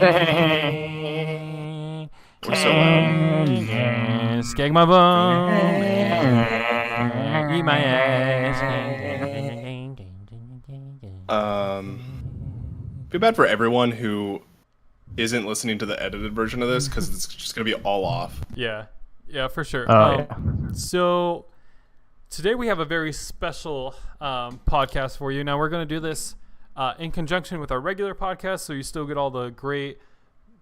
We're so loud. Skeg my bone. Eat my ass. Feel bad for everyone who isn't listening to the edited version of this because it's just gonna be all off. Yeah, for sure. Yeah. So today we have a very special podcast for you. Now we're going to do this in conjunction with our regular podcast, so you still get all the great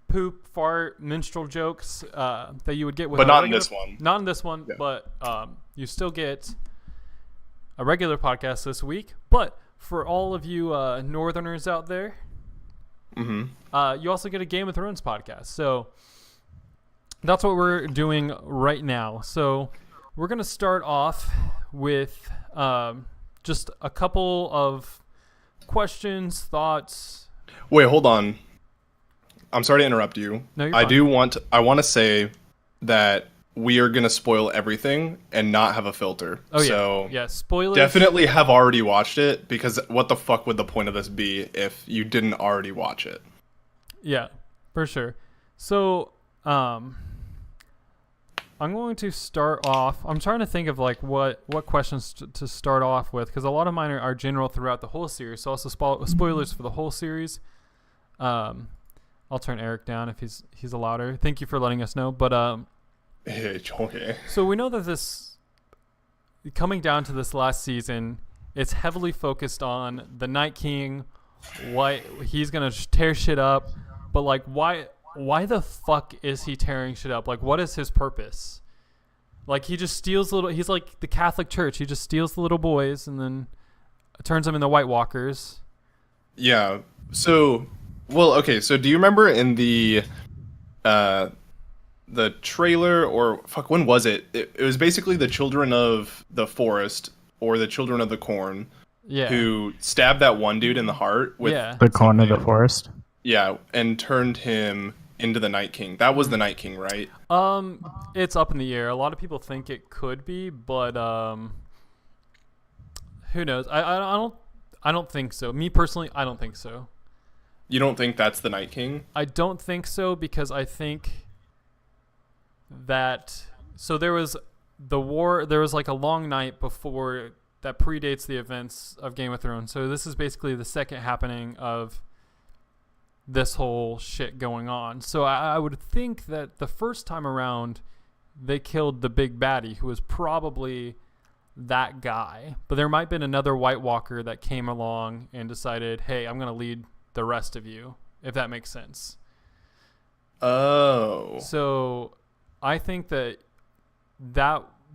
poop, fart, minstrel jokes that you would get with. But not in this one. Not in this one, Yeah. but you still get a regular podcast this week. But for all of you Northerners out there, you also get a Game of Thrones podcast. So that's what we're doing right now. So we're going to start off with just a couple of questions, thoughts. Wait, hold on. I'm sorry to interrupt you. No, you're I fine. I want to say that we are gonna spoil everything and not have a filter. Oh, so yeah. Spoilers. definitely have already watched it, because what the fuck would the point of this be if you didn't already watch it? Yeah, for sure. So, I'm going to start off. I'm trying to think of like what questions to start off with, because a lot of mine are general throughout the whole series. So also spoilers for the whole series. I'll turn Eric down if he's louder. Thank you for letting us know. But Okay. so we know that this coming down to this last season, it's heavily focused on the Night King. What he's gonna tear shit up, but like why the fuck is he tearing shit up? Like, what is his purpose? Like, he just steals he's like the Catholic Church. He just steals the little boys and then turns them into White Walkers. Yeah. So, well, okay. So, do you remember in the trailer, or fuck, when was it? It was basically the Children of the Forest or the Children of the Corn, Yeah. who stabbed that one dude in the heart with The corn of the forest. yeah, and turned him into the Night King. That was the Night King, right? It's up in the air. A lot of people think it could be, but who knows? I don't think so. Me personally, I don't think so. You don't think that's the Night King? I don't think so, because I think that there was the war. There was like a long night before that predates the events of Game of Thrones. So this is basically the second happening of this whole shit going on. So I would think that the first time around they killed the big baddie, who was probably that guy. But there might have been another White Walker that came along and decided, hey, I'm going to lead the rest of you, if that makes sense. Oh. So I think that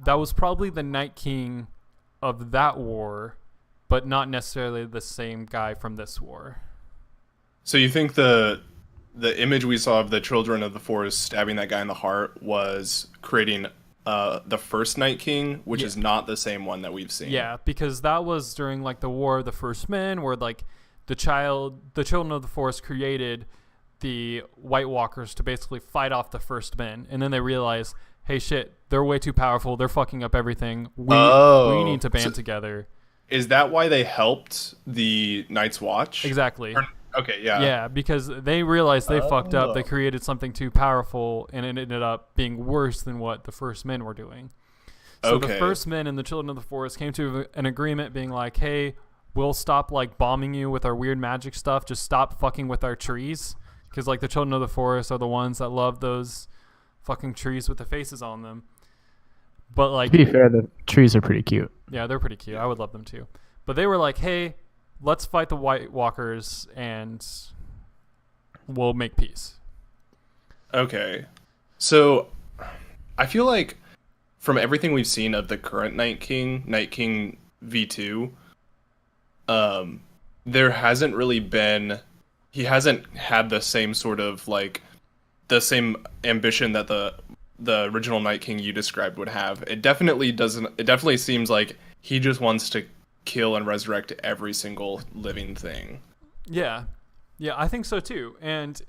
was probably the Night King of that war, but not necessarily the same guy from this war. So you think the image we saw of the Children of the Forest stabbing that guy in the heart was creating the first Night King, which is not the same one that we've seen? Yeah, because that was during like the War of the First Men, where like the Children of the Forest created the White Walkers to basically fight off the First Men, and then they realized, hey, shit, they're way too powerful. They're fucking up everything. We need to band together. Is that why they helped the Night's Watch? Exactly. Okay, yeah. Yeah, because they realized they fucked up. They created something too powerful, and it ended up being worse than what the First Men were doing. So the First Men and the Children of the Forest came to an agreement being like, hey, we'll stop like bombing you with our weird magic stuff. Just stop fucking with our trees. Because like the Children of the Forest are the ones that love those fucking trees with the faces on them. But like, To be fair, the trees are pretty cute. yeah, they're pretty cute. I would love them too. But they were like, hey, let's fight the White Walkers and we'll make peace. Okay. So I feel like from everything we've seen of the current Night King V2, there hasn't really been, he hasn't had the same sort of like the same ambition that the original Night King you described would have. It definitely seems like he just wants to kill and resurrect every single living thing. Yeah, I think so too. And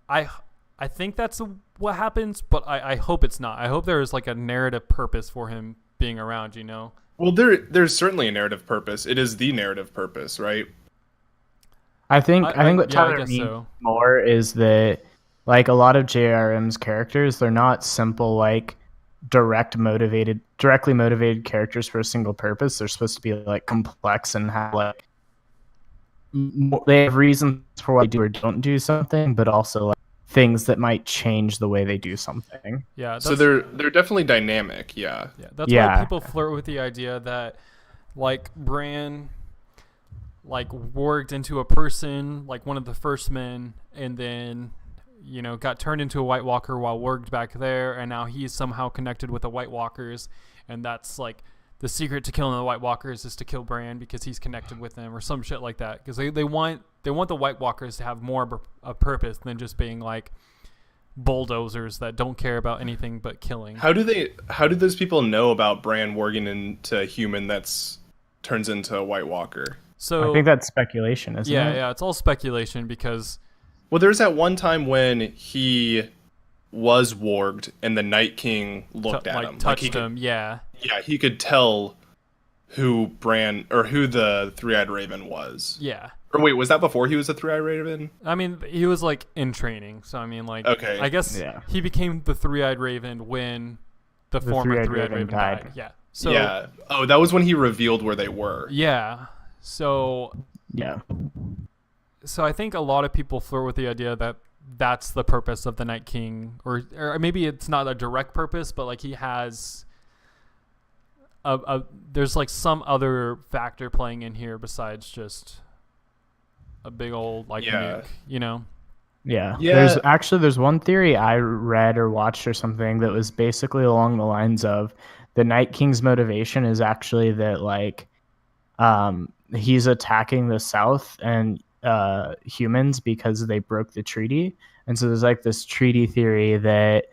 I think that's what happens, but I hope it's not. I hope there is like a narrative purpose for him being around, you know? Well, there's certainly a narrative purpose. It is the narrative purpose, right? I think what Yeah, I Tyler guess means so. more is that like a lot of JRM's characters, they're not simple like directly motivated characters for a single purpose. They're supposed to be like complex and have like they have reasons for why they do or don't do something, but also like things that might change the way they do something. Yeah, So they're definitely dynamic. Yeah. that's why Yeah. people flirt with the idea that like Bran like warged into a person, like one of the first men, and then got turned into a White Walker while warged back there, and now he's somehow connected with the White Walkers, and that's like the secret to killing the White Walkers is to kill Bran because he's connected with them or some shit like that. Because they want the White Walkers to have more of a purpose than just being like bulldozers that don't care about anything but killing. How do those people know about Bran warging into a human that's turns into a White Walker? So I think that's speculation, isn't it? yeah, it's all speculation because Well, there's that one time when he was warged and the Night King looked at him, touched he could, him. Yeah, he could tell who Bran or who the Three-Eyed Raven was. yeah. Or wait, was that before he was a Three-Eyed Raven? I mean, he was like in training, so I mean, like, Okay. I guess Yeah. he became the Three-Eyed Raven when the former Three-Eyed Three-Eyed Raven Raven died. Yeah. So Yeah. Oh, that was when he revealed where they were. yeah. So Yeah. I think a lot of people flirt with the idea that that's the purpose of the Night King, or maybe it's not a direct purpose, but like he has there's like some other factor playing in here besides just a big old like Yeah. nuke, Yeah. Yeah. There's one theory I read or watched or something that was basically along the lines of the Night King's motivation is actually that like he's attacking the South and humans because they broke the treaty. And so there's like this treaty theory that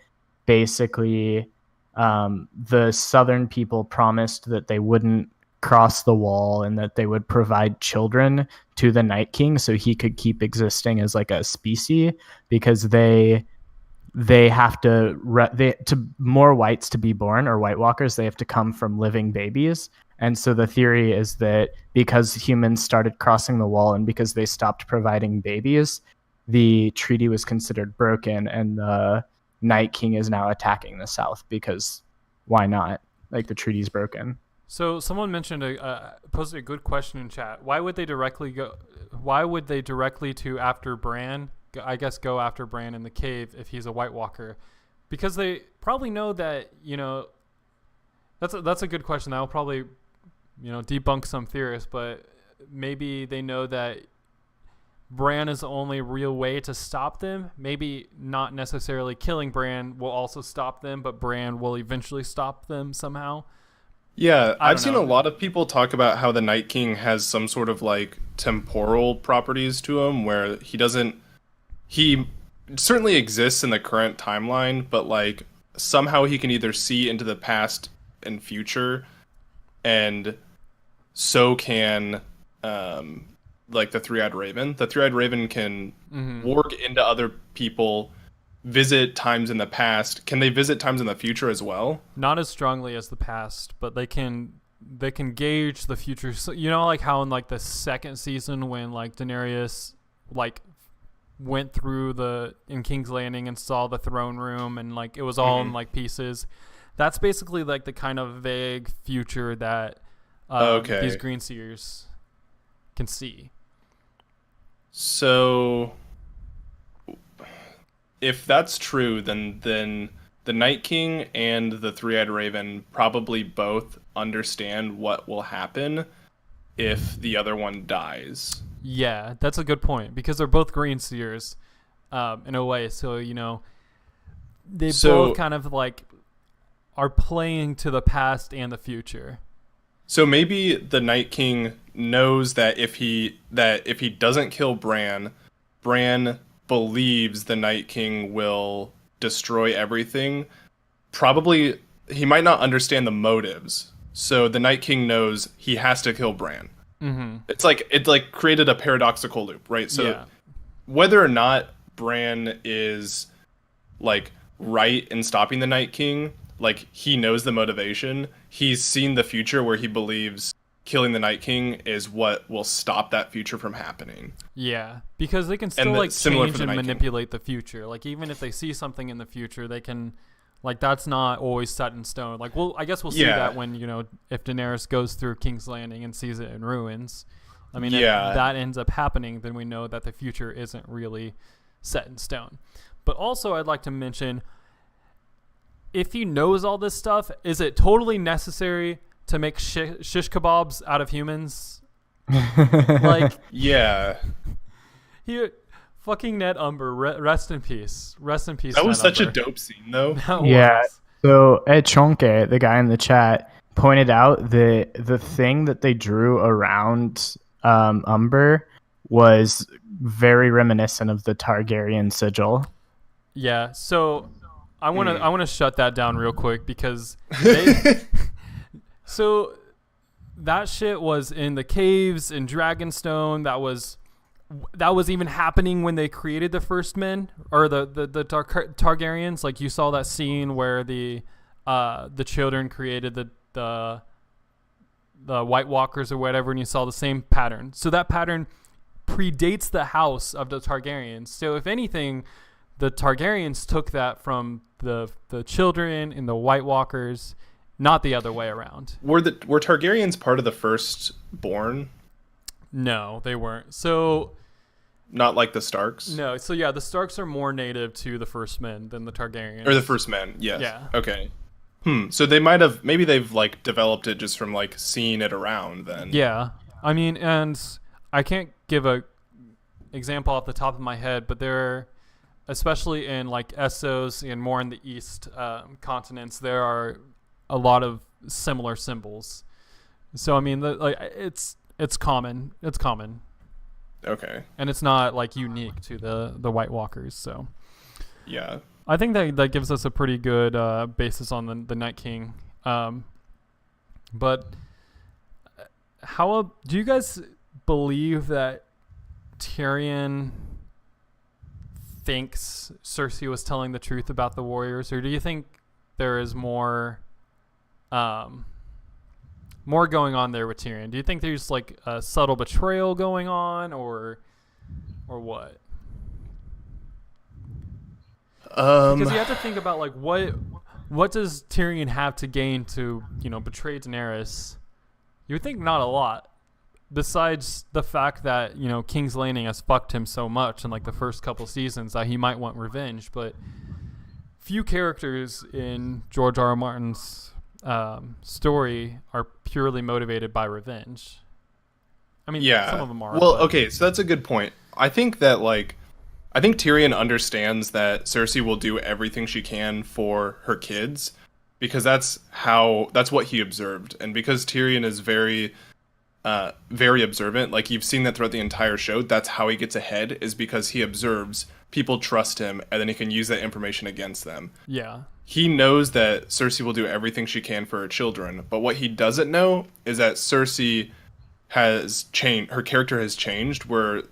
basically the Southern people promised that they wouldn't cross the wall and that they would provide children to the Night King so he could keep existing as like a species, because they have to more whites to be born, or White Walkers, they have to come from living babies. And so the theory is that because humans started crossing the wall and because they stopped providing babies, the treaty was considered broken, and the Night King is now attacking the South because why not? Like the treaty's broken. So someone mentioned posted a good question in chat. Why would they directly to after Bran? I guess go after Bran in the cave if he's a White Walker, because they probably know that that's a good question. That will probably debunk some theorists, but maybe they know that Bran is the only real way to stop them. Maybe not necessarily killing Bran will also stop them, but Bran will eventually stop them somehow. Yeah, I I've don't seen know. a lot of people talk about how the Night King has some sort of like temporal properties to him where he certainly exists in the current timeline, but like somehow he can either see into the past and future, and so can like the Three-Eyed Raven. The Three-Eyed Raven can work into other people, visit times in the past. Can they visit times in the future as well? Not as strongly as the past, but they can gauge the future. So, like how in like the second season when like Daenerys like went through in King's Landing and saw the throne room and like it was all in like pieces. That's basically like the kind of vague future that these green seers can see. So if that's true, then the Night King and the Three-Eyed Raven probably both understand what will happen if the other one dies. Yeah, that's a good point because they're both green seers in a way. So, they both kind of like are playing to the past and the future. So maybe the Night King knows that if he doesn't kill Bran believes the Night King will destroy everything. Probably he might not understand the motives. So the Night King knows he has to kill Bran. Mm-hmm. It's like it created a paradoxical loop, right? So whether or not Bran is like right in stopping the Night King, like he knows the motivation. He's seen the future where he believes killing the Night King is what will stop that future from happening. Yeah, because they can still like change and manipulate the future. Like even if they see something in the future, they can, like, that's not always set in stone. Like, well, I guess we'll see that when, you know, if Daenerys goes through King's Landing and sees it in ruins. I mean, if that ends up happening, then we know that the future isn't really set in stone. But also, I'd like to mention, if he knows all this stuff, is it totally necessary to make shish kebabs out of humans? Like, yeah. He fucking Ned Umber, rest in peace. Rest in peace. That was Ned such Umber. a dope scene, though. Yeah. So Ed Chonke, the guy in the chat, pointed out that the thing that they drew around Umber was very reminiscent of the Targaryen sigil. Yeah. So I want to shut that down real quick because so that shit was in the caves in Dragonstone. That was even happening when they created the First Men or the Targaryens. Like, you saw that scene where the children created the White Walkers or whatever, and you saw the same pattern. So that pattern predates the house of the Targaryens. So if anything, the Targaryens took that from the children and the White Walkers, not the other way around. Were Targaryens part of the Firstborn? No, they weren't. So, not like the Starks? No. So yeah, the Starks are more native to the First Men than the Targaryens. Or the First Men, yes. Yeah. Okay. So maybe they've like developed it just from like seeing it around then. Yeah. I mean, and I can't give a example off the top of my head, but there, especially in like Essos and more in the East continents, there are a lot of similar symbols. So I mean, it's common. It's common. Okay. And it's not like unique to the White Walkers. So yeah, I think that gives us a pretty good basis on the Night King. But do you guys believe that Tyrion thinks Cersei was telling the truth about the warriors, or do you think there is more going on there with Tyrion? Do you think there's like a subtle betrayal going on, or what? Because you have to think about like what does Tyrion have to gain to, you know, betray Daenerys? You would think not a lot, besides the fact that, you know, King's Landing has fucked him so much in like the first couple seasons that he might want revenge. But few characters in George R.R. Martin's story are purely motivated by revenge. I mean, some of them are. Well, okay, so that's a good point. I think Tyrion understands that Cersei will do everything she can for her kids, because that's what he observed. And because Tyrion is very observant, like you've seen that throughout the entire show, that's how he gets ahead, is because he observes, people trust him, and then he can use that information against them. Yeah. He knows that Cersei will do everything she can for her children, but what he doesn't know is that Cersei has changed. Her character has changed, where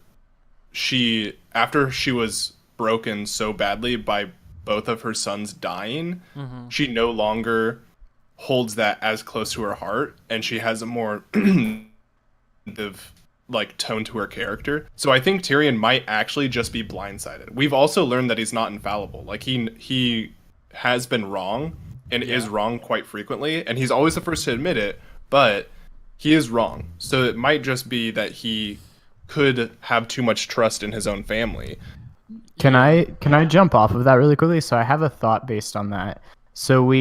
after she was broken so badly by both of her sons dying, she no longer holds that as close to her heart, and she has a more like tone to her character. So I think Tyrion might actually just be blindsided. We've also learned that he's not infallible. Like he has been wrong and is wrong quite frequently, and he's always the first to admit it, but he is wrong. So it might just be that he could have too much trust in his own family. Can I jump off of that really quickly? So I have a thought based on that. So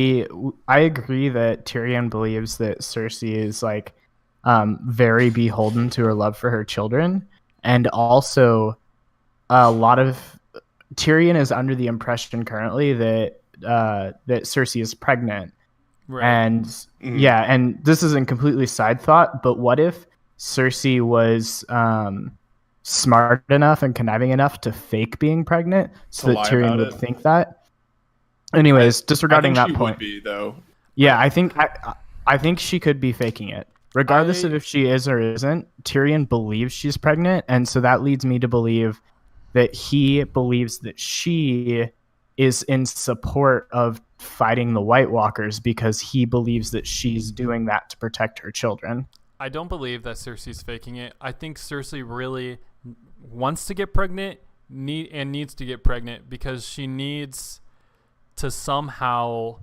I agree that Tyrion believes that Cersei is like very beholden to her love for her children, and also a lot of Tyrion is under the impression currently that Cersei is pregnant. Right. And and this isn't completely side thought, but what if Cersei was smart enough and conniving enough to fake being pregnant so that Tyrion would think that? Anyways, disregarding that point. Would be, though. Yeah, I think she could be faking it. Regardless of if she is or isn't, Tyrion believes she's pregnant, and so that leads me to believe that he believes that she is in support of fighting the White Walkers because he believes that she's doing that to protect her children. I don't believe that Cersei's faking it. I think Cersei really wants to get pregnant, needs to get pregnant because she needs to somehow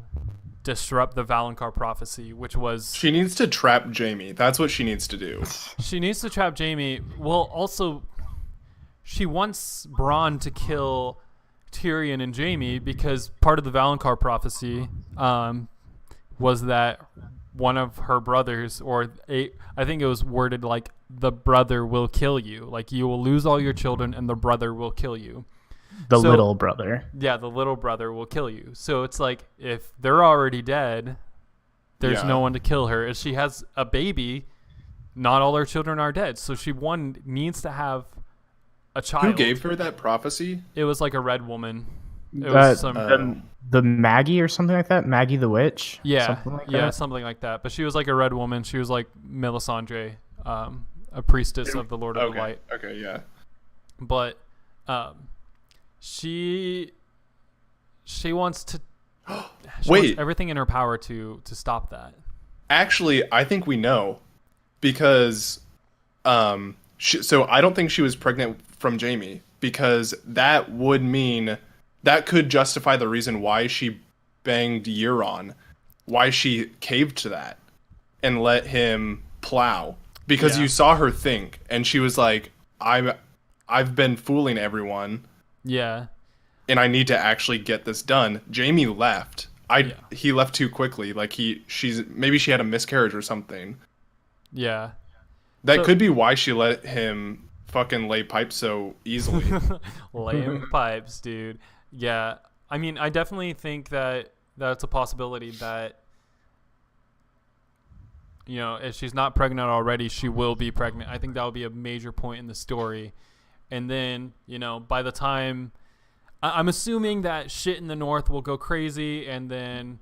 disrupt the Valonqar prophecy, which was... She needs to trap Jaime. That's what she needs to do. She needs to trap Jaime. Well, also, she wants Bronn to kill Tyrion and Jaime because part of the Valonqar prophecy was that one of her brothers, I think it was worded like, the brother will kill you. Like, you will lose all your children and the brother will kill you. The little brother. Yeah, the little brother will kill you. So it's like, if they're already dead, there's no one to kill her. If she has a baby, not all her children are dead. So she, needs to have a child. Who gave her that prophecy? It was like a red woman. It was the Maggie or something like that? Maggie the Witch? Yeah, something like yeah, that? something like that. But she was like a red woman. She was like Melisandre, a priestess of the Lord of the Light. Okay, yeah. But she wants to wants everything in her power to stop that. Actually, I think we know because so I don't think she was pregnant from Jaime because that would mean that could justify the reason why she banged Euron, why she caved to that and let him plow because you saw her think and she was like, I've been fooling everyone. Yeah. And I need to actually get this done. Jaime left. He left too quickly. Like maybe she had a miscarriage or something. Yeah. That could be why she let him fucking lay pipes so easily. Laying pipes, dude. Yeah. I mean, I definitely think that that's a possibility that, you know, if she's not pregnant already, she will be pregnant. I think that would be a major point in the story. And then, you know, by the time... I'm assuming that shit in the north will go crazy and then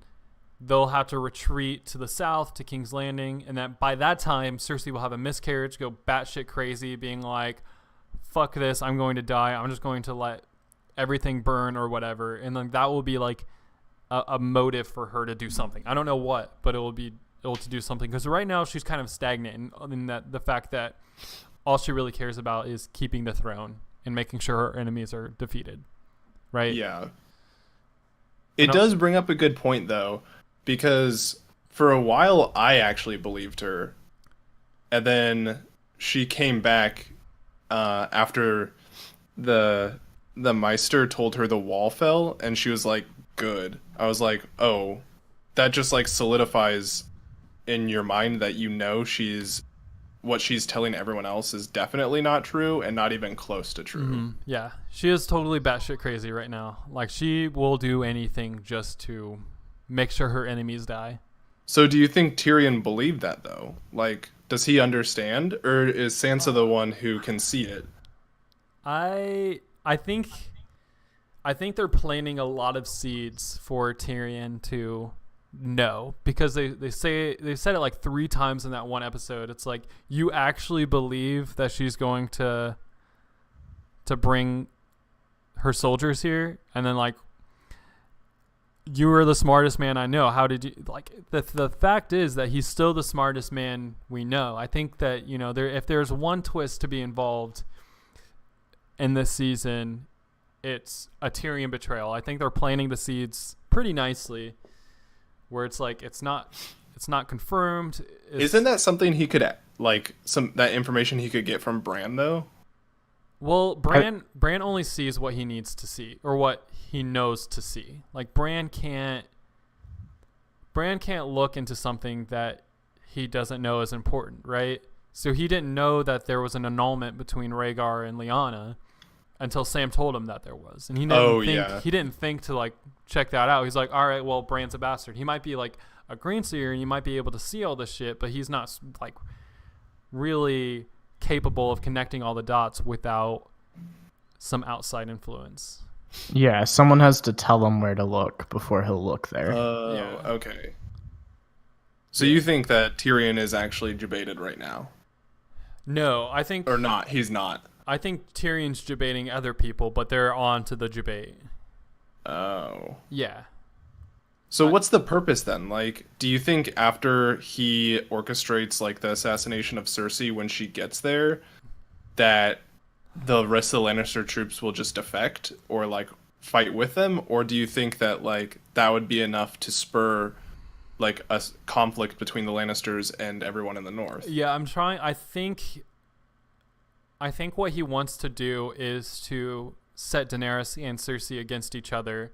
they'll have to retreat to the south to King's Landing. And that by that time, Cersei will have a miscarriage, go batshit crazy, being like, fuck this, I'm going to die. I'm just going to let everything burn or whatever. And then that will be like a motive for her to do something. I don't know what, but it will be able to do something. Because right now she's kind of stagnant in that the fact that all she really cares about is keeping the throne and making sure her enemies are defeated. Right? Yeah. It does bring up a good point, though, because for a while I actually believed her. And then she came back after the Meister told her the wall fell, and she was like, good. I was like, oh, that just like solidifies in your mind that you know what she's telling everyone else is definitely not true and not even close to true. Mm-hmm. Yeah, she is totally batshit crazy right now. Like, she will do anything just to make sure her enemies die. So do you think Tyrion believed that, though? Like, does he understand, or is Sansa the one who can see it? I think they're planting a lot of seeds for Tyrion to know, because they said it like 3 times in that one episode. It's like, you actually believe that she's going to bring her soldiers here, and then like, you were the smartest man I know. How did you like the fact is that he's still the smartest man we know. I think that, you know, if there's one twist to be involved in this season, it's a Tyrion betrayal. I think they're planting the seeds pretty nicely, where it's like it's not confirmed. Isn't that something he could like that information he could get from Bran though? Well, Bran only sees what he needs to see, or what he knows to see. Like, Bran can't look into something that he doesn't know is important, right? So he didn't know that there was an annulment between Rhaegar and Lyanna until Sam told him that there was. And he didn't think to like check that out. He's like, all right, well, Bran's a bastard. He might be like a green seer and you might be able to see all this shit, but he's not like really capable of connecting all the dots without some outside influence. Yeah, someone has to tell him where to look before he'll look there. Okay. So you think that Tyrion is actually debated right now? No, I think... Or not, he's not. I think Tyrion's debating other people, but they're on to the debate. Oh. Yeah. So what's the purpose then? Like, do you think after he orchestrates like the assassination of Cersei when she gets there, that the rest of the Lannister troops will just defect or like fight with them, or do you think that like that would be enough to spur like a conflict between the Lannisters and everyone in the north? Yeah, I think what he wants to do is to set Daenerys and Cersei against each other.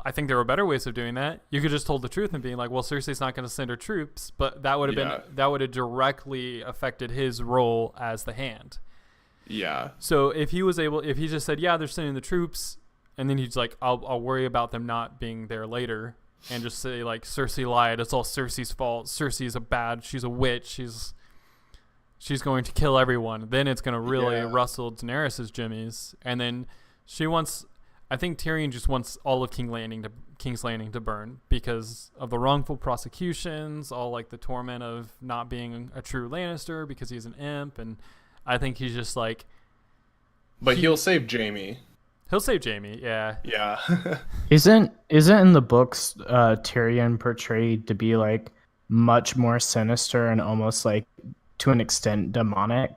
I think there were better ways of doing that. You could just told the truth and being like, well, Cersei's not going to send her troops, but that would have directly affected his role as the Hand. Yeah. So if he just said, yeah, they're sending the troops, and then he's like, I'll worry about them not being there later, and just say like, Cersei lied, it's all Cersei's fault, she's a witch, she's going to kill everyone, then it's going to really rustle Daenerys' jimmies. And then I think Tyrion just wants all of King's Landing to burn because of the wrongful prosecutions, all like the torment of not being a true Lannister because he's an imp, and I think he's just like... But he'll save Jaime. He'll save Jaime, yeah. Yeah. Isn't in the books Tyrion portrayed to be like much more sinister and almost like to an extent demonic?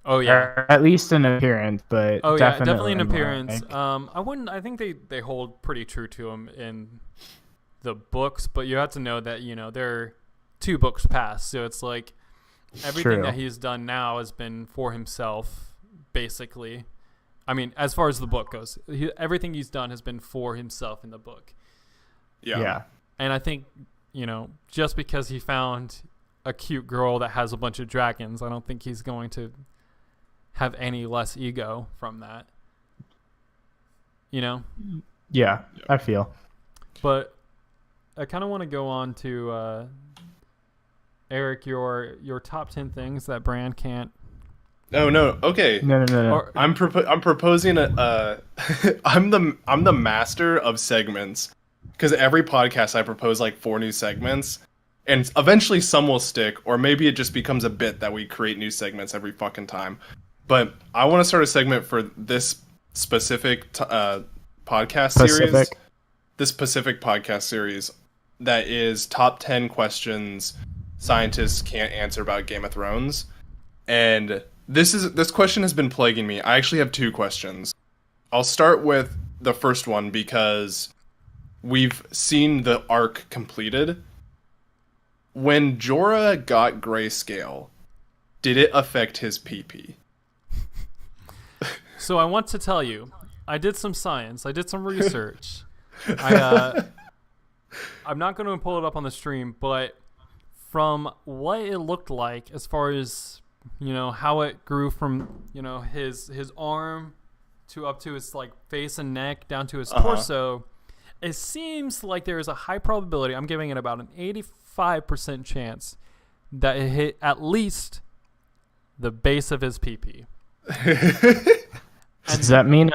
Oh yeah, or at least in appearance, but definitely in appearance. Like... I think they hold pretty true to him in the books, but you have to know that they're 2 books past, so it's like everything that he's done now has been for himself, basically. I mean, as far as the book goes, everything he's done has been for himself in the book. Yeah. And I think, just because he found a cute girl that has a bunch of dragons, I don't think he's going to have any less ego from that. Yeah, I feel. But I kind of want to go on to Eric, your top 10 things that Bran can't. Oh no! Okay. No. I'm proposing a. I'm the master of segments, because every podcast I propose like 4 new segments, and eventually some will stick, or maybe it just becomes a bit that we create new segments every fucking time. But I want to start a segment for this specific podcast series. This specific podcast series that is top 10 questions scientists can't answer about Game of Thrones, and this question has been plaguing me. I actually have 2 questions. I'll start with the first one because we've seen the arc completed. When Jorah got greyscale, did it affect his PP? So I want to tell you, I did some science. I did some research. I'm not going to pull it up on the stream, but from what it looked like as far as how it grew from his arm to up to his like face and neck down to his torso, it seems like there is a high probability, I'm giving it about an 85% chance, that it hit at least the base of his PP. Does that mean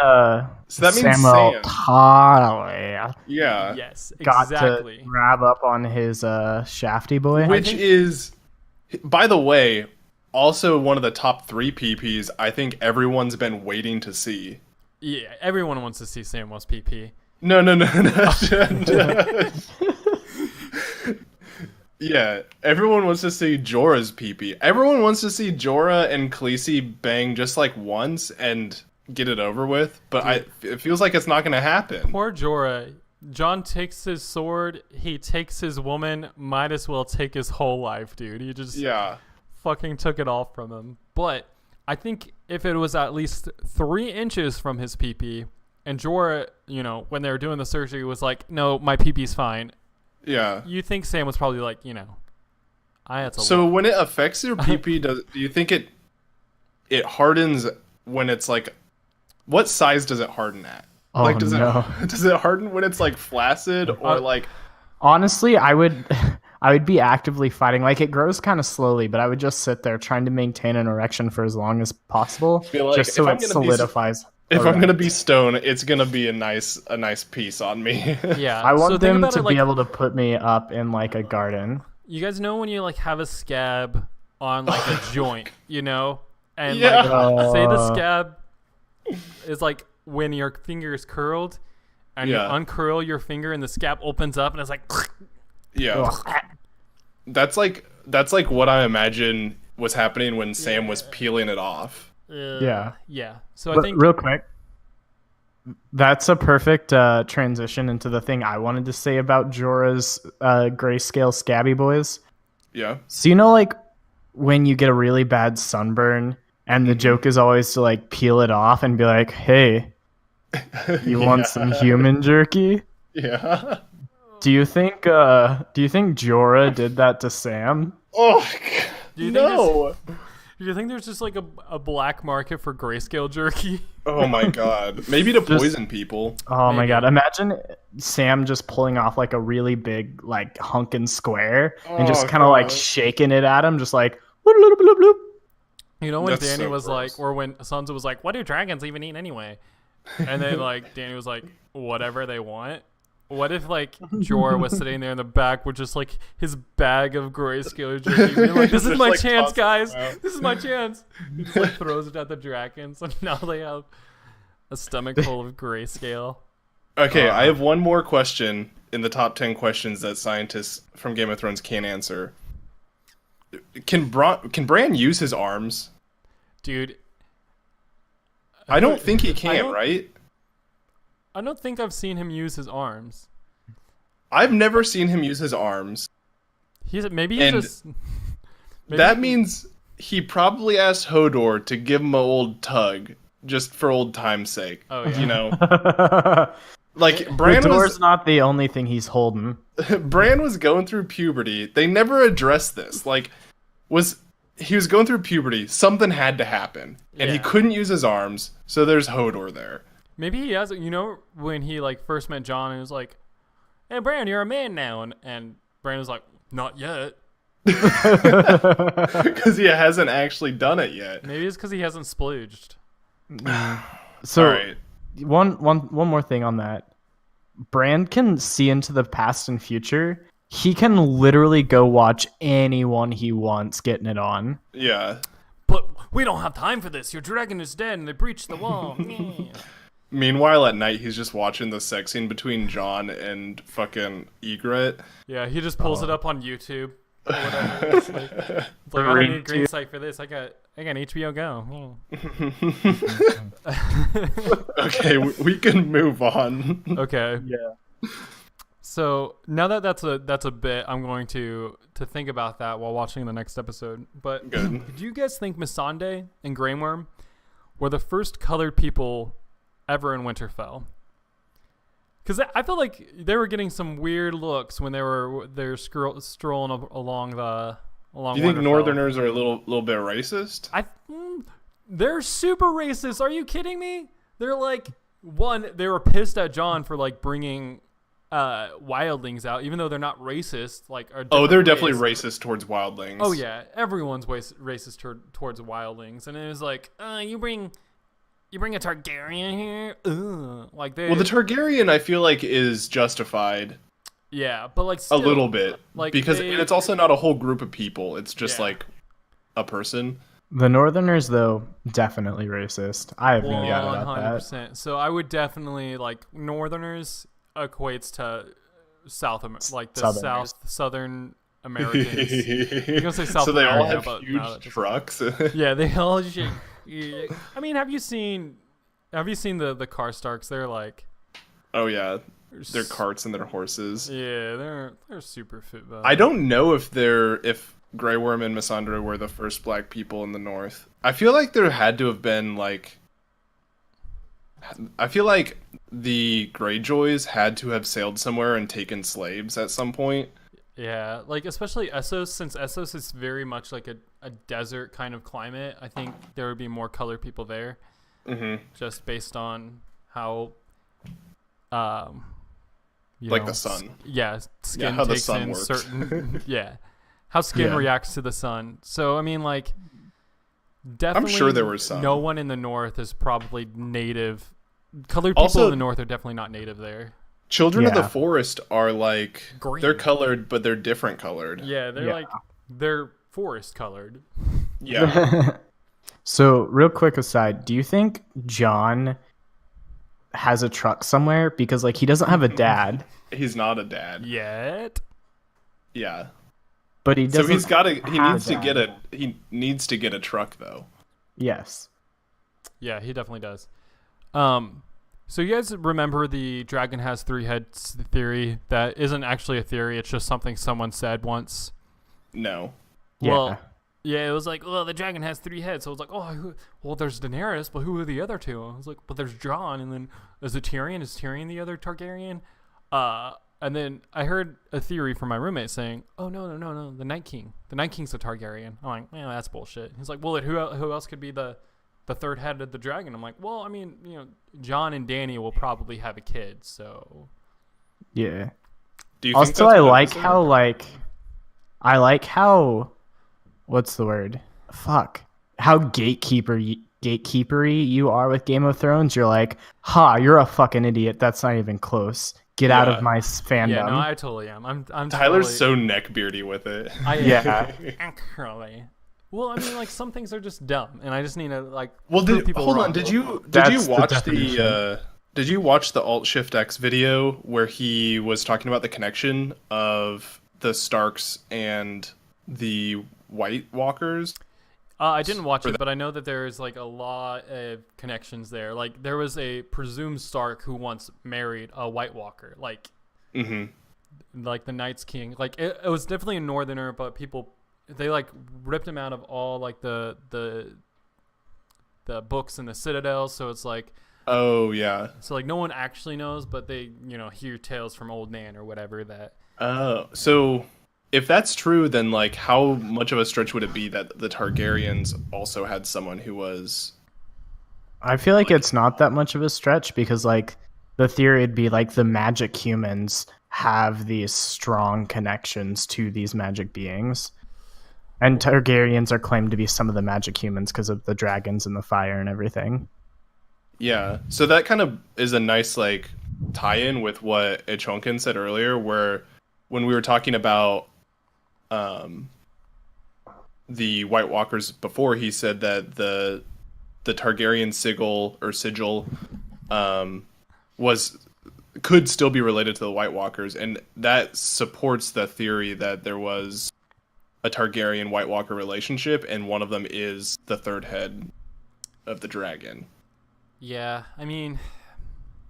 Samuel Sam. Tarly Yeah. Yes, got exactly. to grab up on his shafty boy? Which is, by the way, also one of the top 3 PPs I think everyone's been waiting to see. Yeah, everyone wants to see Samuel's PP. No. Yeah, everyone wants to see Jorah's PP. Everyone wants to see Jorah and Khaleesi bang just like once and get it over with, but it feels like it's not going to happen. Poor Jorah. Jon takes his sword, he takes his woman, might as well take his whole life, dude. He just fucking took it all from him. But I think if it was at least 3 inches from his PP, and Jorah, when they were doing the surgery, was like, no, my PP's fine. Yeah. You think Sam was probably like, So when it affects your PP, do you think it hardens when it's like, what size does it harden at? Oh, like, does no. does it harden when it's like flaccid or like? Honestly, I would be actively fighting. Like, it grows kind of slowly, but I would just sit there trying to maintain an erection for as long as possible, Like, just so it solidifies. If I'm gonna be stone, it's gonna be a nice piece on me. Yeah, I want them to be able to put me up in like a garden. You guys know when you like have a scab on like a joint, and Yeah. like say the scab is like when your finger is curled and you uncurl your finger and the scab opens up and it's like yeah. That's like what I imagine was happening when Sam was peeling it off. Yeah. So But I think real quick, that's a perfect transition into the thing I wanted to say about Jorah's grayscale scabby boys. Yeah. So you know, like when you get a really bad sunburn, and the joke is always to like peel it off and be like, "Hey, you want some human jerky?" Yeah. Do you think Jorah did that to Sam? Oh, do you think there's just like a black market for grayscale jerky? Oh my god. Maybe to poison people. Oh my god. Imagine Sam just pulling off like a really big like hunkin' square and just kind of like shaking it at him, just like bloop, bloop, bloop, bloop. You know when That's Dany so was gross. like, or when Sansa was like, "What do dragons even eat anyway?" And then like Dany was like, "Whatever they want." What if like Jorah was sitting there in the back with just like his bag of grayscale jerky, being like, "This is Just, my like, chance, toss it guys. out. This is my chance." He just like throws it at the dragon, so now they have a stomach full of grayscale. Okay, I have one more question in the top 10 questions that scientists from Game of Thrones can't answer. Can Bran use his arms? Dude, I don't think he can, right? I don't think I've seen him use his arms. I've never seen him use his arms. Maybe And just. That means he probably asked Hodor to give him an old tug, just for old time's sake. Oh, yeah. You know? Like, Bran The door's was, not the only thing he's holding. Bran was going through puberty. They never addressed this. Like, he was going through puberty. Something had to happen. And he Yeah. couldn't use his arms, so there's Hodor there. Maybe he has. You know when he like first met Jon and he was like, "Hey, Bran, you're a man now," and Bran was like, "Not yet." Because he hasn't actually done it yet. Maybe it's because he hasn't splooged. So All right. one more thing on that. Bran can see into the past and future. He can literally go watch anyone he wants getting it on. Yeah. But we don't have time for this. Your dragon is dead and they breached the wall. Meanwhile, at night, he's just watching the sex scene between Jon and fucking Ygritte. Yeah, he just pulls it up on YouTube or whatever. It's like I don't need a green site for this. I got HBO Go. Okay, we can move on. Okay. Yeah. So now that that's a bit, I'm going to think about that while watching the next episode. But Good. do you guys think Missandei and Grey Worm were the first colored people ever in Winterfell? Because I feel like they were getting some weird looks when they're strolling along Do you think Winterfell. Northerners are a little bit racist? They're super racist. Are you kidding me? They're like they were pissed at Jon for like bringing wildlings out, even though they're not racist. Like, They're definitely racist towards wildlings. Oh yeah, everyone's racist towards wildlings, and it was like, you bring a Targaryen here, like they. Well, the Targaryen, I feel like, is justified. Yeah, but like A still, little bit, like because they- and it's also not a whole group of people. It's just Yeah. like a person. The Northerners, though, definitely racist. I have no doubt about that. 100%. So I would definitely like Northerners equates to like the Southerners. Southern Americans. You're gonna say South So they all America, have but huge no, trucks. yeah, they all. I mean, have you seen the Karstarks? They're like, Oh yeah, their carts and their horses. yeah, they're super fit. I don't know if Grey Worm and Missandei were the first black people in the North. I feel like there had to have been like. I feel like the Greyjoys had to have sailed somewhere and taken slaves at some point. Yeah, like especially Essos, since Essos is very much like a desert kind of climate. I think there would be more colored people there, just based on how, Like the sun. Skin how the takes sun in works. certain, how skin Yeah. reacts to the sun. So I mean, like, definitely, sure there were some. No one in the north is probably native. Colored people Also- in the north are definitely not native there. Children of the Yeah. Forest are like Green. they're colored, but they're different colored. Yeah, Yeah. they're forest colored. Yeah. So, real quick aside, do you think Jon has a truck somewhere because like he doesn't have a dad, He's not a dad. Yet. Yeah. but he So doesn't. he's got to. He have needs to dad. get a. He needs to get a truck though. Yes. Yeah, he definitely does. So you guys remember the dragon has 3 heads theory? That isn't actually a theory. It's just something someone said once. No. Yeah. Well, yeah, it was like, well, the dragon has 3 heads. So it was like, well, there's Daenerys, but who are the other 2? I was like, well, there's Jon, and then is it Tyrion? Is Tyrion the other Targaryen? And then I heard a theory from my roommate saying, oh, no, the Night King. The Night King's a Targaryen. I'm like, yeah, that's bullshit. He's like, well, who else could be the 3rd head of the dragon? I'm like, well, I mean, Jon and Dany will probably have a kid, so. Yeah. Do you think Also, that's I what it like is? how what's the word? Fuck. How gatekeepery you are with Game of Thrones. You're like, you're a fucking idiot. That's not even close. Get out of my fandom. Yeah, no, I totally am. I'm Tyler's totally, so neckbeardy with it. Yeah. Actually. Well, I mean, like, some things are just dumb, and I just need to, like, Well, prove people hold wrong. on. Did you That's the watch definition. did you watch the Alt Shift X video where he was talking about the connection of the Starks and the White Walkers? I didn't watch it, but I know that there's, like, a lot of connections there. Like, there was a presumed Stark who once married a White Walker, like the Night's King. Like, it was definitely a Northerner, but they like ripped him out of all like the books in the Citadel, so it's like, Oh yeah. so like no one actually knows, but they hear tales from Old Nan or whatever that. Oh, so if that's true, then like how much of a stretch would it be that the Targaryens also had someone who was? I feel like it's not that much of a stretch because like the theory would be like the magic humans have these strong connections to these magic beings. And Targaryens are claimed to be some of the magic humans because of the dragons and the fire and everything. Yeah. So that kind of is a nice like tie-in with what Echonkin said earlier, where when we were talking about the White Walkers before, he said that the Targaryen sigil could still be related to the White Walkers, and that supports the theory that there was a Targaryen White Walker relationship, and one of them is the 3rd head of the dragon. Yeah, I mean,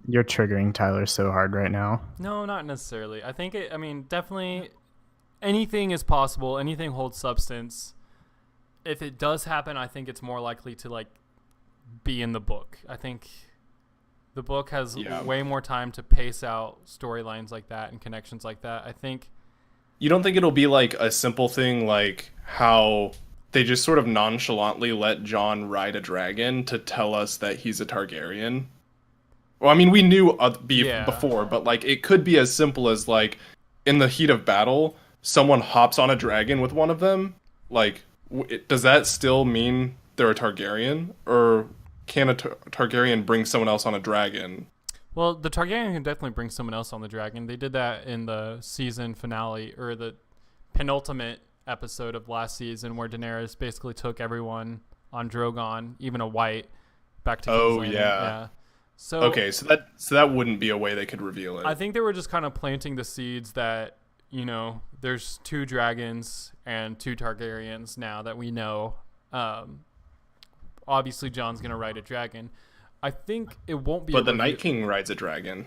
You're triggering Tyler so hard right now. no, not necessarily. I think definitely anything is possible. Anything holds substance. If it does happen, I think it's more likely to like be in the book. I think the book has way more time to pace out storylines like that and connections like that. I think. You don't think it'll be like a simple thing like how they just sort of nonchalantly let Jon ride a dragon to tell us that he's a Targaryen? Well, I mean, we knew before, but like it could be as simple as like in the heat of battle, someone hops on a dragon with one of them. Like, does that still mean they're a Targaryen? Or can a Targaryen bring someone else on a dragon? Well, the Targaryen can definitely bring someone else on the dragon. They did that in the season finale, or the penultimate episode of last season, where Daenerys basically took everyone on Drogon, even a white, back to King's Landing. Yeah. So okay, so that wouldn't be a way they could reveal it. I think they were just kind of planting the seeds that there's 2 dragons and 2 Targaryens now that we know. Obviously, Jon's gonna ride a dragon. I think it won't be. But the Night King rides a dragon.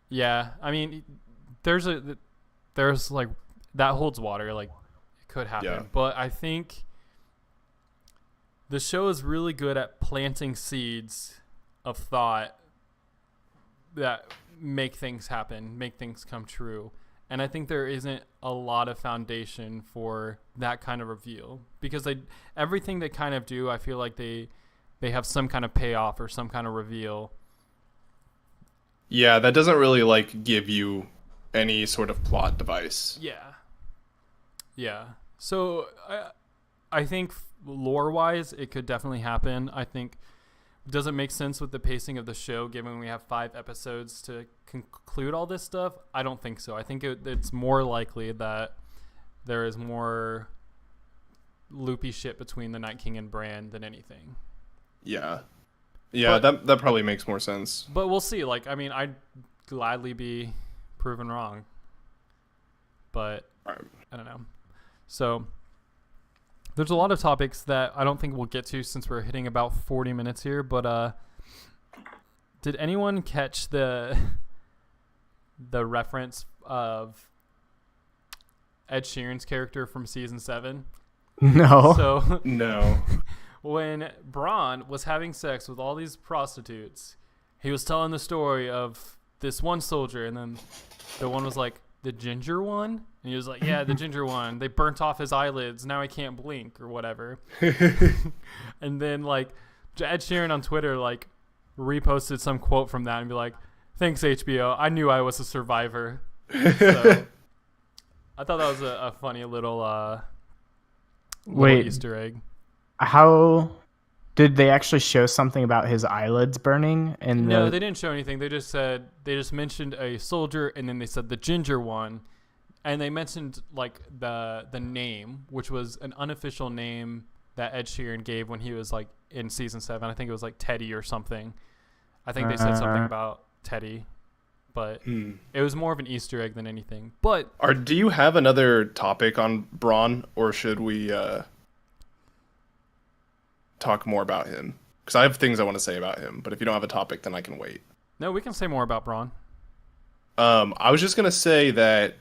Yeah, I mean, there's like that holds water. Like it could happen, Yeah. but I think the show is really good at planting seeds of thought that make things happen, make things come true. And I think there isn't a lot of foundation for that kind of reveal because everything they kind of do, I feel like they have some kind of payoff or some kind of reveal. Yeah, that doesn't really like give you any sort of plot device. Yeah. So I think lore-wise, it could definitely happen. I think it doesn't make sense with the pacing of the show, given we have 5 episodes to conclude all this stuff. I don't think so. I think it's more likely that there is more loopy shit between the Night King and Bran than anything. Yeah. Yeah, that probably makes more sense. But we'll see. Like, I mean, I'd gladly be proven wrong. But Right. I don't know. So there's a lot of topics that I don't think we'll get to since we're hitting about 40 minutes here. But did anyone catch the reference of Ed Sheeran's character from season 7? No. So No. when Bronn was having sex with all these prostitutes, he was telling the story of this one soldier, and then the one was like, the ginger one? And he was like, yeah, the ginger one. They burnt off his eyelids. Now I can't blink or whatever. And then, like, Ed Sheeran on Twitter, like, reposted some quote from that and be like, thanks, HBO. I knew I was a survivor. So I thought that was a funny little Easter egg. How did they actually show something about his eyelids burning? No, they didn't show anything. They just mentioned a soldier, and then they said the ginger one, and they mentioned like the name, which was an unofficial name that Ed Sheeran gave when he was like in season 7. I think it was like Teddy or something. I think they said something about Teddy, but it was more of an Easter egg than anything. But Do you have another topic on Bronn, or should we talk more about him? Because I have things I want to say about him, but if you don't have a topic, then I can wait. no, we can say more about Bronn. I was just gonna say that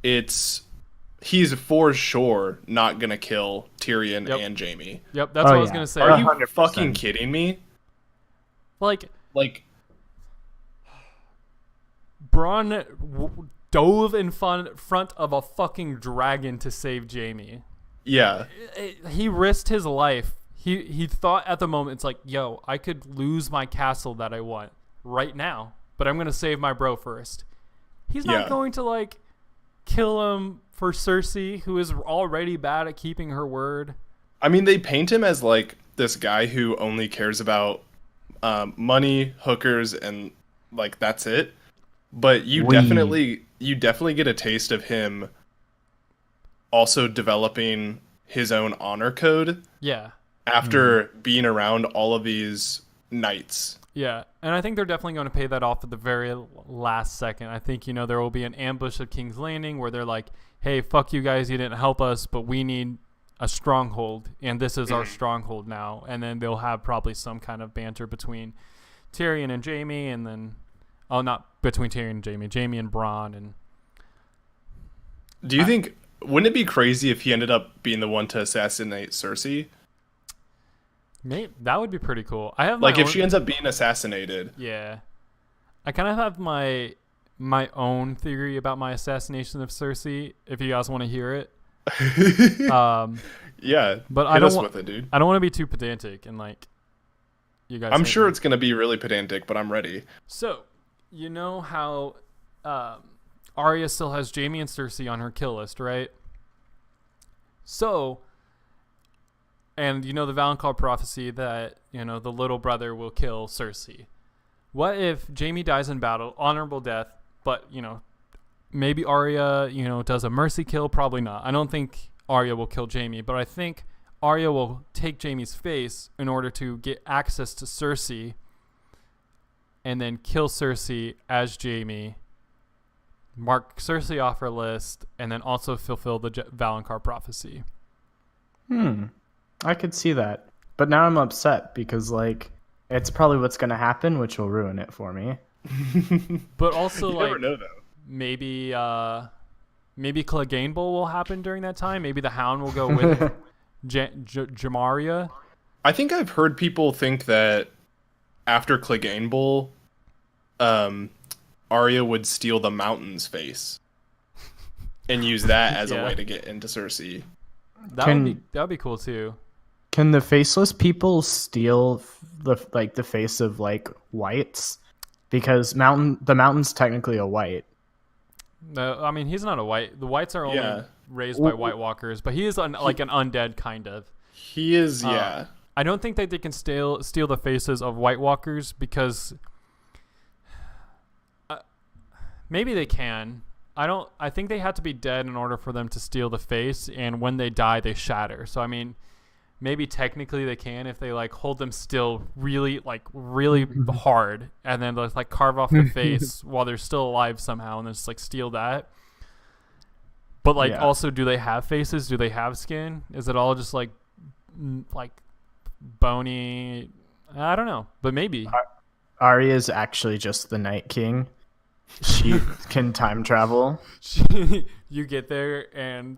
he's for sure not gonna kill Tyrion and Jaime. Yep, that's what I was gonna say. Are you 100%. fucking kidding me? Like Bronn dove in front of a fucking dragon to save Jaime. Yeah. He risked his life. He thought at the moment, it's like, yo, I could lose my castle that I want right now, but I'm going to save my bro first. He's not going to, like, kill him for Cersei, who is already bad at keeping her word. I mean, they paint him as, like, this guy who only cares about money, hookers, and, like, that's it. But you definitely get a taste of him also developing his own honor code. Yeah. After being around all of these knights. Yeah, and I think they're definitely going to pay that off at the very last second. I think, there will be an ambush at King's Landing where they're like, hey, fuck you guys, you didn't help us, but we need a stronghold, and this is our stronghold now. And then they'll have probably some kind of banter between Tyrion and Jaime, and then... Oh, not between Tyrion and Jaime and Bronn. And do you think... Wouldn't it be crazy if he ended up being the one to assassinate Cersei? Maybe, that would be pretty cool. I have if she ends up being assassinated. Yeah, I kind of have my own theory about my assassination of Cersei. If you guys want to hear it, yeah. But I don't with it, dude. I don't want to be too pedantic and like you guys. I'm sure it's gonna be really pedantic, but I'm ready. So you know how Arya still has Jaime and Cersei on her kill list, right? So. And the Valonqar prophecy that, the little brother will kill Cersei. What if Jaime dies in battle, honorable death, but, maybe Arya, does a mercy kill? Probably not. I don't think Arya will kill Jaime, but I think Arya will take Jaime's face in order to get access to Cersei and then kill Cersei as Jaime, mark Cersei off her list, and then also fulfill the Valonqar prophecy. I could see that. But now I'm upset because, like, it's probably what's going to happen, which will ruin it for me. But also, you like, never know, though. Maybe Clegane Bowl will happen during that time. Maybe the Hound will go with Jamaria. I think I've heard people think that after Clegane Bowl, Arya would steal the Mountain's face and use that as a way to get into Cersei. That would be cool too. Can the faceless people steal the face of like whites? Because the Mountain's technically a white. No, I mean he's not a white. The whites are only raised by White Walkers, but he is like an undead kind of. He is, yeah. I don't think that they can steal the faces of White Walkers because maybe they can. I think they have to be dead in order for them to steal the face, and when they die, they shatter. So I mean, maybe technically they can if they like hold them still really hard, and then like carve off the face while they're still alive somehow, and then just like steal that. But like, also, do they have faces? Do they have skin? Is it all just like bony? I don't know, but maybe. Arya's actually just the Night King. She can time travel. You get there,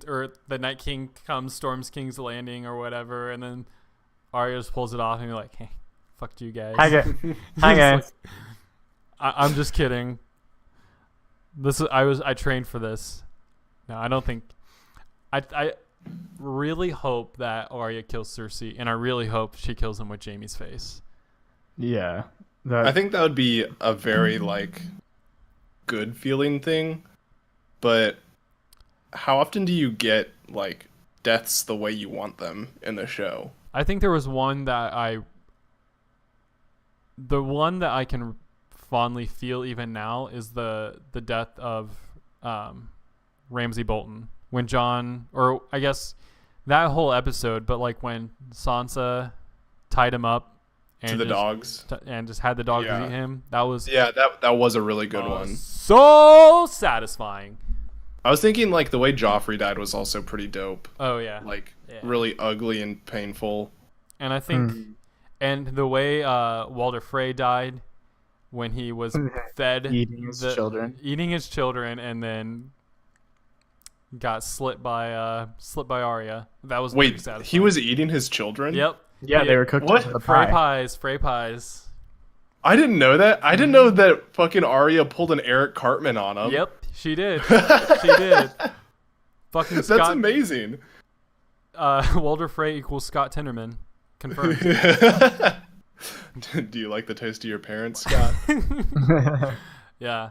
or the Night King comes, storms King's Landing or whatever, and then Arya just pulls it off, and you're like, "Hey, fuck you guys." Hi guys. I'm just kidding. I trained for this. No, I don't think. I really hope that Arya kills Cersei, and I really hope she kills him with Jaime's face. Yeah, I think that would be a very like good feeling thing, but how often do you get like deaths the way you want them in the show? I think there was one that the one that I can fondly feel even now is the death of Ramsay Bolton, when Jon, or I guess that whole episode, but like when Sansa tied him up to the dogs and just had the dogs eat him. That was that was a really good one. So satisfying. I was thinking like the way Joffrey died was also pretty dope. Oh yeah, like really ugly and painful. And I think, and the way Walder Frey died when he was fed eating his children, and then got slit by Arya. That was wait. He was eating his children. Yep. Yeah, they were cooked what? The Frey pies. I didn't know that. I didn't know that fucking Arya pulled an Eric Cartman on him. Yep, she did. She did. Fucking Scott. That's amazing. Walder Frey equals Scott Tinderman. Confirmed. Do you like the toast of your parents, Scott? Yeah.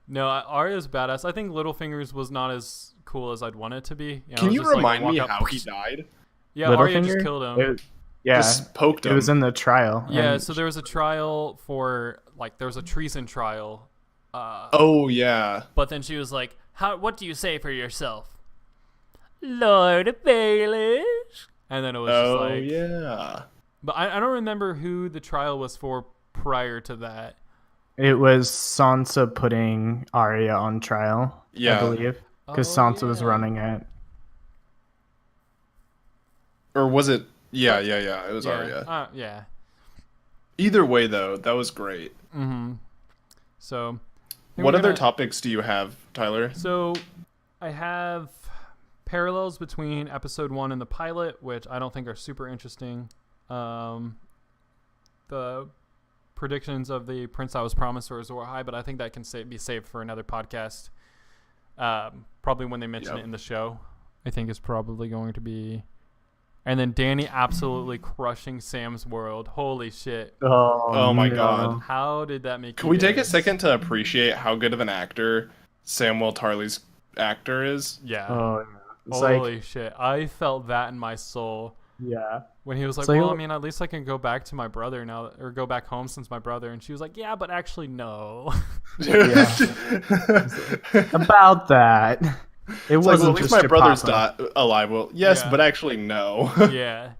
No, Arya's badass. I think Littlefinger's was not as cool as I'd want it to be. Can you remind me how he died? Yeah, Arya just killed him. Just poked him. It was in the trial. Yeah, so there was a trial for, like, there was a treason trial. Oh, yeah. But then she was like, what do you say for yourself? Lord Baelish. And then it was just like... Oh, yeah. But I don't remember who the trial was for prior to that. It was Sansa putting Arya on trial, I believe. Because Sansa was running it. Or was it... Yeah. It was Arya. Yeah. Either way, though, that was great. Mm-hmm. So... What other topics do you have, Tyler? So, I have parallels between episode 1 and the pilot, which I don't think are super interesting. The predictions of the Prince I Was Promised or Azor Ahai, but I think that can be saved for another podcast. Probably when they mention it in the show, I think is probably going to be... And then Dany absolutely crushing Sam's world. Holy shit. Oh my god. How did that make Can we take a second to appreciate how good of an actor Samwell Tarly's actor is? Yeah. Oh, holy shit. I felt that in my soul. Yeah. When he was like, well, I mean, at least I can go back to my brother now, or go back home since my brother. And she was like, yeah, but actually, no. About that. It wasn't like, well, at least my brother's alive. Well, yes, but actually, no. Yeah.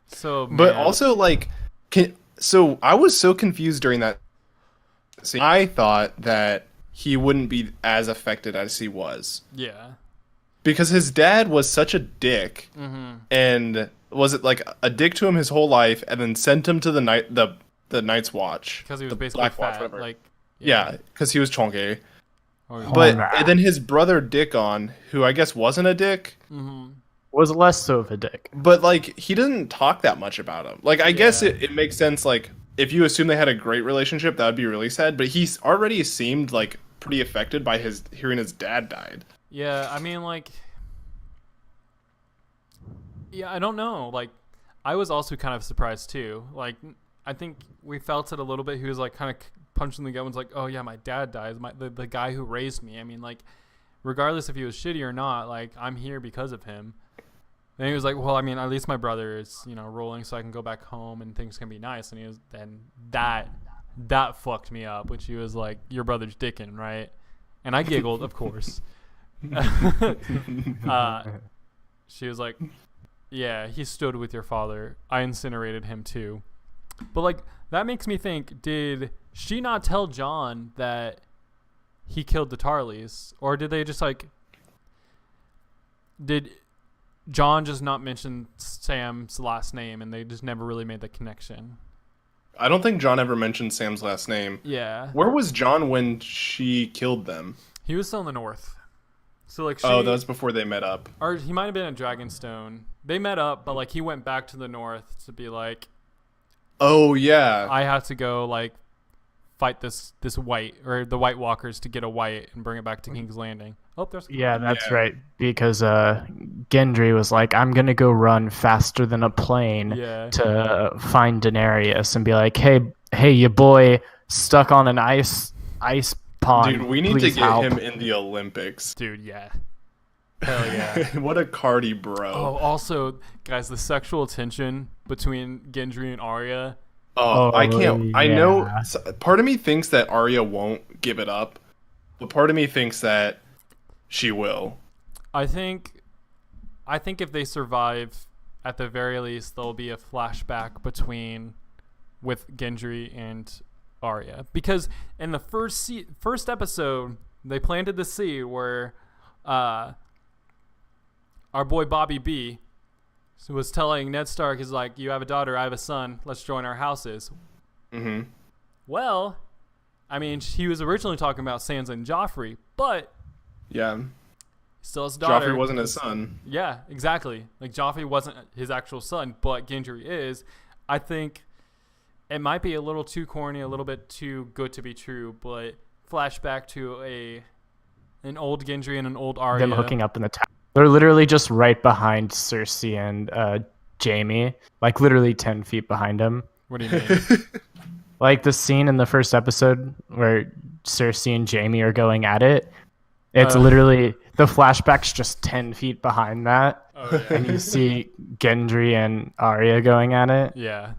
So, but also, like, so I was so confused during that scene. I thought that he wouldn't be as affected as he was. Yeah. Because his dad was such a dick, and was it like a dick to him his whole life, and then sent him to the Night's Watch because he was basically Black fat, Watch, like because he was chonky. And then his brother Dickon, who I guess wasn't a dick, was less so of a dick. But like he didn't talk that much about him. Like I guess it makes sense. Like if you assume they had a great relationship, that would be really sad. But he's already seemed like pretty affected by hearing his dad died. Yeah, I mean, like, I don't know. Like, I was also kind of surprised too. Like, I think we felt it a little bit. He was like kind of punching the gut and was like, oh yeah, my dad dies. The guy who raised me. I mean, like, regardless if he was shitty or not, like, I'm here because of him. Then he was like, well, I mean, at least my brother is, rolling so I can go back home and things can be nice. And that fucked me up when she was like, your brother's dickin', right? And I giggled, of course. She was like, Yeah, he stood with your father. I incinerated him too. But like that makes me think, did she not tell Jon that he killed the Tarleys? Or did they just like did Jon just not mention Sam's last name and they just never really made the connection? I don't think Jon ever mentioned Sam's last name. Yeah. Where was Jon when she killed them? He was still in the north. So like that was before they met up. Or he might have been at Dragonstone. They met up, but like he went back to the north to be like, oh yeah, I have to go like fight this white or the White Walkers to get a white and bring it back to King's Landing. Oh, there's that's right, because Gendry was like, I'm gonna go run faster than a plane to find Daenerys and be like, hey, your boy stuck on an ice pond. Dude, we need to get him in the Olympics. Dude, yeah. Hell yeah. What a Cardi bro. Oh, also, guys, the sexual tension between Gendry and Arya. Oh, I can't. Yeah. I know. Part of me thinks that Arya won't give it up, but part of me thinks that she will. I think if they survive, at the very least, there'll be a flashback with Gendry and Arya, because in the first episode they planted the seed where our boy Bobby B was telling Ned Stark, is like, you have a daughter, I have a son, let's join our houses. Mm-hmm. Well, I mean, he was originally talking about Sansa and Joffrey, but yeah, still his daughter. Joffrey wasn't his son. Yeah, exactly. Like Joffrey wasn't his actual son, but Gendry is. I think it might be a little too corny, a little bit too good to be true, but flashback to an old Gendry and an old Arya. Them hooking up in the tower. They're literally just right behind Cersei and Jaime, like literally 10 feet behind him. What do you mean? Like the scene in the first episode where Cersei and Jaime are going at it. It's literally, the flashback's just 10 feet behind that. Oh, yeah. And you see Gendry and Arya going at it. Yeah.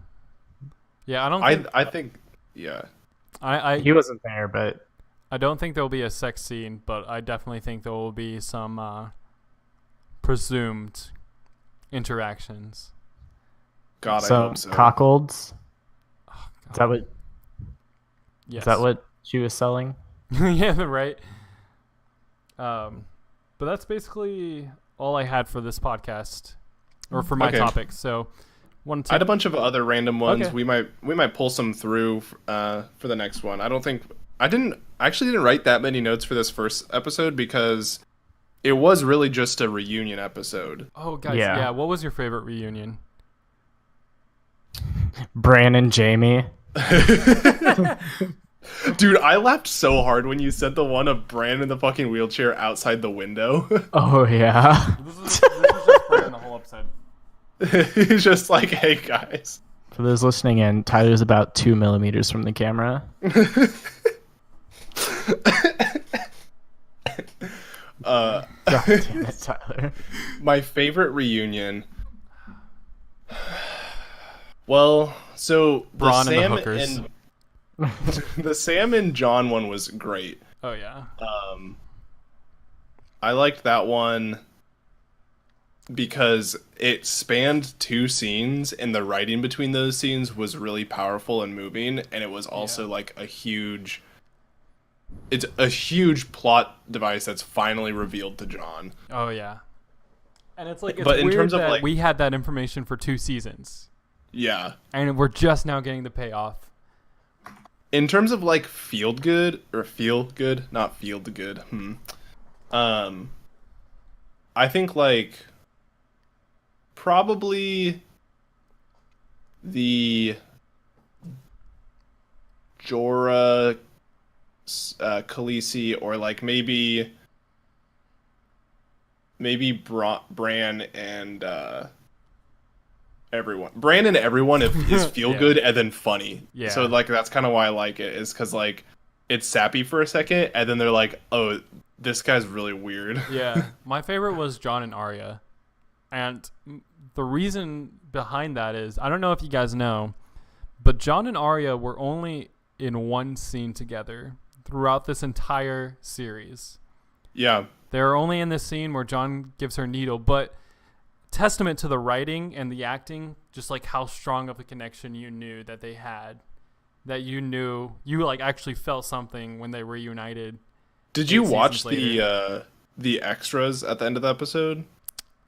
Yeah, I think yeah. He wasn't there, but I don't think there'll be a sex scene, but I definitely think there will be some presumed interactions. God, I hope so. Cockolds. Oh, is that what? Yes. Is that what she was selling? Yeah, right. But that's basically all I had for this podcast, or for my topic. So. I had a bunch of other random ones. Okay. We might pull some through for the next one. I actually didn't write that many notes for this first episode because it was really just a reunion episode. Oh, guys, yeah. What was your favorite reunion? Bran and Jaime. Dude, I laughed so hard when you said the one of Bran in the fucking wheelchair outside the window. Oh yeah. This is just Bran the whole episode. He's just like, hey guys. For those listening in, Tyler's about 2 millimeters from the camera. God damn it, Tyler. My favorite reunion. Well, so Bronn the Sam and the hookers. The Sam and Jon one was great. Oh yeah. I liked that one because it spanned 2 scenes and the writing between those scenes was really powerful and moving, and it was also like it's a huge plot device that's finally revealed to Jon. Oh yeah. And it's like, but in weird terms of that like, we had that information for 2 seasons. Yeah. And we're just now getting the payoff. In terms of like feel good, not field good. I think like probably the Jorah, Khaleesi, or like maybe Bran and everyone. Bran and everyone is feel good and then funny. Yeah. So like that's kind of why I like it, is because like it's sappy for a second and then they're like, oh, this guy's really weird. Yeah. My favorite was Jon and Arya. And the reason behind that is, I don't know if you guys know, but Jon and Arya were only in one scene together throughout this entire series. Yeah. They're only in this scene where Jon gives her needle, but testament to the writing and the acting, just like how strong of a connection you knew that they had, that you knew you like actually felt something when they reunited. Did you watch the extras at the end of the episode?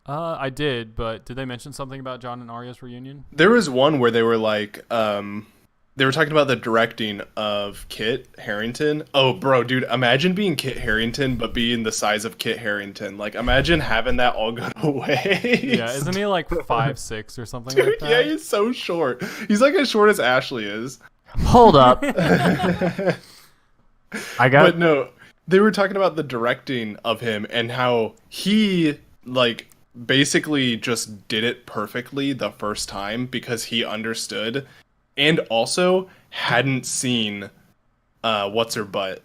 I did, but did they mention something about Jon and Arya's reunion? There was one where they were like, they were talking about the directing of Kit Harington. Oh, bro, dude, imagine being Kit Harington, but being the size of Kit Harington. Like, imagine having that all go away. Yeah, isn't he like 5'6" or something Dude, like that? yeah, he's so short. He's like as short as Ashley is. Hold up. But no, they were talking about the directing of him and how he, like, basically just did it perfectly the first time because he understood and also hadn't seen what's her butt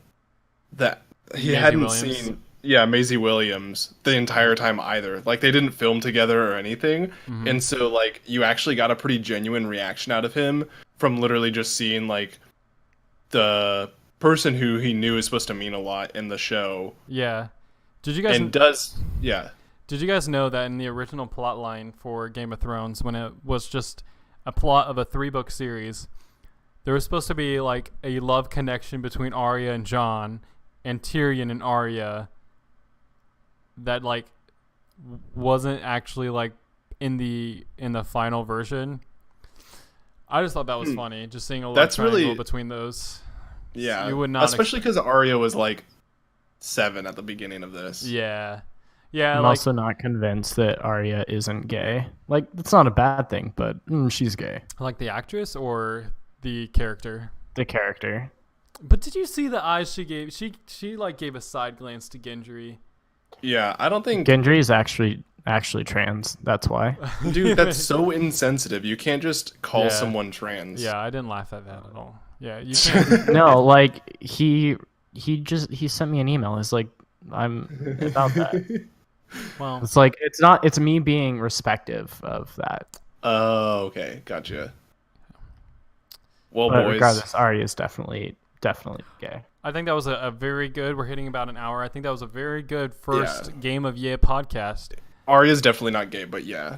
that he hadn't seen Maisie Williams the entire time either. Like, they didn't film together or anything. And so, like, you actually got a pretty genuine reaction out of him from literally just seeing, like, the person who he knew is supposed to mean a lot in the show. Yeah. Did you guys Did you guys know that in the original plot line for Game of Thrones, when it was just a plot of a 3-book series, there was supposed to be like a love connection between Arya and Jon and Tyrion and Arya that like wasn't actually like in the final version. I just thought that was funny, just seeing a love triangle between those. Yeah, you would not, especially because Arya was like 7 at the beginning of this. Yeah. Yeah, I'm also not convinced that Arya isn't gay. Like, that's not a bad thing, but she's gay. Like the actress or the character? The character. But did you see the eyes she gave? She like gave a side glance to Gendry. Yeah, I don't think Gendry is actually trans. That's why. Dude, that's so insensitive. You can't just call someone trans. Yeah, I didn't laugh at that at all. Yeah, you can't. No, like he sent me an email. It's like, I'm about that. Well, it's like it's me being respective of that. Oh, okay, gotcha. Well, but boys, regardless, Arya is definitely gay. I think that was a very good. We're hitting about an hour. I think that was a very good first Game of Yeah podcast. Arya's definitely not gay, but yeah.